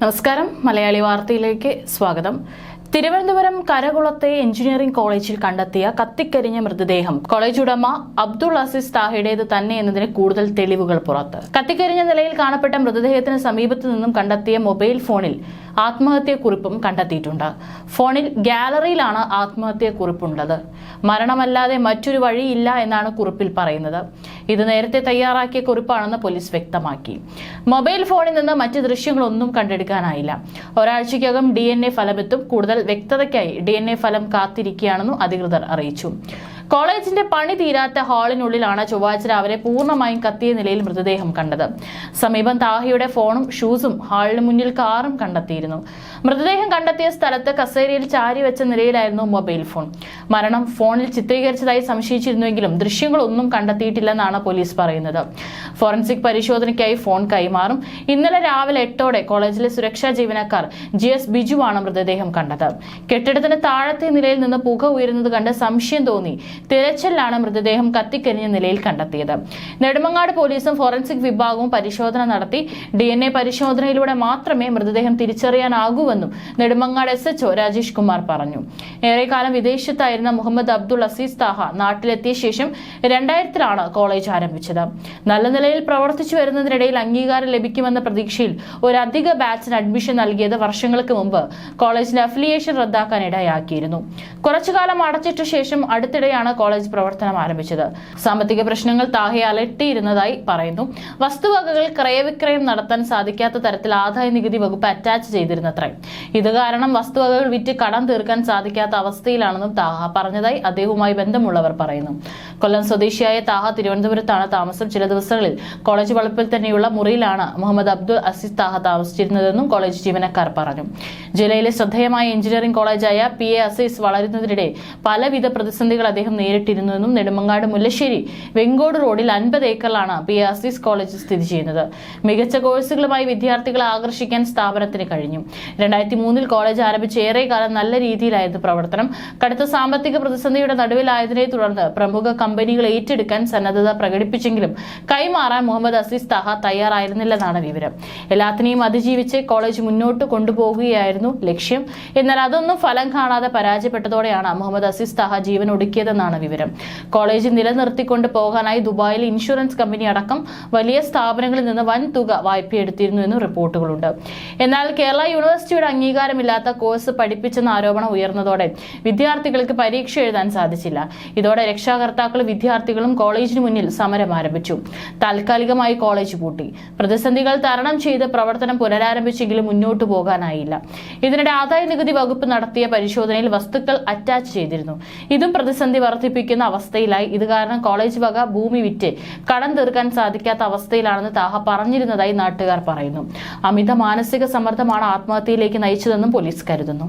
നമസ്കാരം, മലയാളി വാർത്തയിലേക്ക് സ്വാഗതം. തിരുവനന്തപുരം കരകുളത്തെ എഞ്ചിനീയറിംഗ് കോളേജിൽ കണ്ടെത്തിയ കത്തിക്കരിഞ്ഞ മൃതദേഹം കോളേജ് ഉടമ അബ്ദുൾ അസീസ് താഹയുടേത് തന്നെ എന്നതിന് കൂടുതൽ തെളിവുകൾ പുറത്ത്. കത്തിക്കരിഞ്ഞ നിലയിൽ കാണപ്പെട്ട മൃതദേഹത്തിന് സമീപത്തു നിന്നും കണ്ടെത്തിയ മൊബൈൽ ഫോണിൽ ആത്മഹത്യക്കുറിപ്പും കണ്ടെത്തിയിട്ടുണ്ട്. ഫോണിൽ ഗാലറിയിലാണ് ആത്മഹത്യക്കുറിപ്പുള്ളത്. മരണമല്ലാതെ മറ്റൊരു വഴിയില്ല എന്നാണ് കുറിപ്പിൽ പറയുന്നത്. ഇത് നേരത്തെ തയ്യാറാക്കിയ കുറിപ്പാണെന്ന് പോലീസ് വ്യക്തമാക്കി. മൊബൈൽ ഫോണിൽ നിന്ന് മറ്റ് ദൃശ്യങ്ങളൊന്നും കണ്ടെടുക്കാനായില്ല. ഒരാഴ്ചയ്ക്കകം DNA ഫലമെത്തും. കൂടുതൽ വ്യക്തതയ്ക്കായി DNA ഫലം കാത്തിരിക്കുകയാണെന്നും അധികൃതർ അറിയിച്ചു. കോളേജിന്റെ പണി തീരാത്ത ഹാളിനുള്ളിലാണ് ചൊവ്വാഴ്ച രാവിലെ പൂർണ്ണമായും കത്തിയ നിലയിൽ മൃതദേഹം കണ്ടത്. സമീപം താഹയുടെ ഫോണും ഷൂസും ഹാളിന് മുന്നിൽ കാറും കണ്ടെത്തിയിരുന്നു. മൃതദേഹം കണ്ടെത്തിയ സ്ഥലത്ത് കസേരയിൽ ചാരിവെച്ച നിലയിലായിരുന്നു മൊബൈൽ ഫോൺ. മരണം ഫോണിൽ ചിത്രീകരിച്ചതായി സംശയിച്ചിരുന്നുവെങ്കിലും ദൃശ്യങ്ങളൊന്നും കണ്ടെത്തിയിട്ടില്ലെന്നാണ് പോലീസ് പറയുന്നത്. ഫോറൻസിക് പരിശോധനയ്ക്കായി ഫോൺ കൈമാറും. ഇന്നലെ രാവിലെ 8ഓടെ കോളേജിലെ സുരക്ഷാ ജീവനക്കാർ GS ബിജുവാണ് മൃതദേഹം കണ്ടത്. കെട്ടിടത്തിന് താഴത്തെ നിലയിൽ നിന്ന് പുക ഉയരുന്നത് കണ്ട് സംശയം തോന്നി തിരച്ചിലാണ് മൃതദേഹം കത്തിക്കരിഞ്ഞ നിലയിൽ കണ്ടെത്തിയത്. നെടുമങ്ങാട് പോലീസും ഫോറൻസിക് വിഭാഗവും പരിശോധന നടത്തി. DNA പരിശോധനയിലൂടെ മാത്രമേ മൃതദേഹം തിരിച്ചറിയാനാകൂവെന്നും നെടുമങ്ങാട് SHO രാജേഷ് കുമാർ പറഞ്ഞു. ഏറെക്കാലം വിദേശത്തായിരുന്ന മുഹമ്മദ് അബ്ദുൾ അസീസ് താഹ നാട്ടിലെത്തിയ ശേഷം 2000-ലാണ് കോളേജ് ആരംഭിച്ചത്. നല്ല നിലയിൽ പ്രവർത്തിച്ചു വരുന്നതിനിടയിൽ അംഗീകാരം ലഭിക്കുമെന്ന പ്രതീക്ഷയിൽ ഒരു അധിക ബാച്ചിന് അഡ്മിഷൻ നൽകിയത് വർഷങ്ങൾക്ക് മുമ്പ് കോളേജിന്റെ അഫിലിയേഷൻ റദ്ദാക്കാൻ ഇടയാക്കിയിരുന്നു. കുറച്ചുകാലം അടച്ചിട്ട ശേഷം അടുത്തിടെയാണ് കോളേജ് പ്രവർത്തനം ആരംഭിച്ചത്. സാമ്പത്തിക പ്രശ്നങ്ങൾ താഹയെ അലട്ടിയിരുന്നതായി പറയുന്നു. വസ്തുവകകൾ ക്രയവിക്രയം നടത്താൻ സാധിക്കാത്ത തരത്തിൽ ആദായ നികുതി വകുപ്പ് അറ്റാച്ച് ചെയ്തിരുന്നത്രേ. ഇത് കാരണം വസ്തുവകകൾ വിറ്റ് കടം തീർക്കാൻ സാധിക്കാത്ത അവസ്ഥയിലാണെന്നും താഹ പറഞ്ഞതായി അദ്ദേഹവുമായി ബന്ധമുള്ളവർ പറയുന്നു. കൊല്ലം സ്വദേശിയായ താഹ തിരുവനന്തപുരത്താണ് താമസം. ചില ദിവസങ്ങളിൽ കോളേജ് വളപ്പിൽ തന്നെയുള്ള മുറിയിലാണ് മുഹമ്മദ് അബ്ദുൾ അസീസ് താഹ താമസിച്ചിരുന്നതെന്നും കോളേജ് ജീവനക്കാർ പറഞ്ഞു. ജില്ലയിലെ ശ്രദ്ധേയമായ എഞ്ചിനീയറിംഗ് കോളേജായ PA അസീസ് വളരുന്നതിനിടെ പലവിധ പ്രതിസന്ധികൾ അദ്ദേഹം നേരിട്ടിരുന്നുവെന്നും നെടുമങ്ങാട് മുല്ലശ്ശേരി വെങ്കോട് റോഡിൽ 50 ഏക്കറിലാണ് PA അസീസ് കോളേജ് സ്ഥിതി ചെയ്യുന്നത്. മികച്ച കോഴ്സുകളുമായി വിദ്യാർത്ഥികളെ ആകർഷിക്കാൻ സ്ഥാപനത്തിന് കഴിഞ്ഞു. 2003-ൽ കോളേജ് ആരംഭിച്ച ഏറെക്കാലം നല്ല രീതിയിലായിരുന്നു പ്രവർത്തനം. കടുത്ത സാമ്പത്തിക പ്രതിസന്ധിയുടെ നടുവിലായതിനെ തുടർന്ന് പ്രമുഖ കമ്പനികൾ ഏറ്റെടുക്കാൻ സന്നദ്ധത പ്രകടിപ്പിച്ചെങ്കിലും കൈമാറാൻ മുഹമ്മദ് അസീസ് താഹ തയ്യാറായിരുന്നില്ലെന്നാണ് വിവരം. എല്ലാത്തിനെയും അതിജീവിച്ച് കോളേജ് മുന്നോട്ട് കൊണ്ടുപോകുകയായിരുന്നു ലക്ഷ്യം. എന്നാൽ അതൊന്നും ഫലം കാണാതെ പരാജയപ്പെട്ടതോടെയാണ് മുഹമ്മദ് അസീസ് താഹ ജീവൻ ഒടുക്കിയതെന്നാണ് വിവരം. കോളേജ് നിലനിർത്തിക്കൊണ്ട് പോകാനായി ദുബായിലെ ഇൻഷുറൻസ് കമ്പനി അടക്കം വലിയ സ്ഥാപനങ്ങളിൽ നിന്ന് വൻ തുക വായ്പയെടുത്തിരുന്നുവെന്നും റിപ്പോർട്ടുകളുണ്ട്. എന്നാൽ കേരള യൂണിവേഴ്സിറ്റിയുടെ അംഗീകാരമില്ലാത്ത കോഴ്സ് പഠിപ്പിച്ചെന്ന ആരോപണം ഉയർന്നതോടെ വിദ്യാർത്ഥികൾക്ക് പരീക്ഷ എഴുതാൻ സാധിച്ചില്ല. ഇതോടെ രക്ഷാകർത്താക്കളും വിദ്യാർത്ഥികളും കോളേജിന് മുന്നിൽ സമരം ആരംഭിച്ചു. താൽക്കാലികമായി കോളേജ് പൂട്ടി. പ്രതിസന്ധികൾ തരണം ചെയ്ത് പ്രവർത്തനം പുനരാരംഭിച്ചെങ്കിലും മുന്നോട്ടു പോകാനായില്ല. ഇതിനിടെ ആദായ നികുതി വകുപ്പ് നടത്തിയ പരിശോധനയിൽ വസ്തുക്കൾ അറ്റാച്ച് ചെയ്തിരുന്നു. ഇതും പ്രതിസന്ധി വർദ്ധിപ്പിക്കുന്ന അവസ്ഥയിലായി. ഇത് കാരണം കോളേജ് വക ഭൂമി വിറ്റ് കടം തീർക്കാൻ സാധിക്കാത്ത അവസ്ഥയിലാണെന്ന് താഹ പറഞ്ഞിരുന്നതായി നാട്ടുകാർ പറയുന്നു. അമിത മാനസിക സമ്മർദ്ദമാണ് ആത്മഹത്യയിലേക്ക് നയിച്ചതെന്നും പോലീസ് കരുതുന്നു.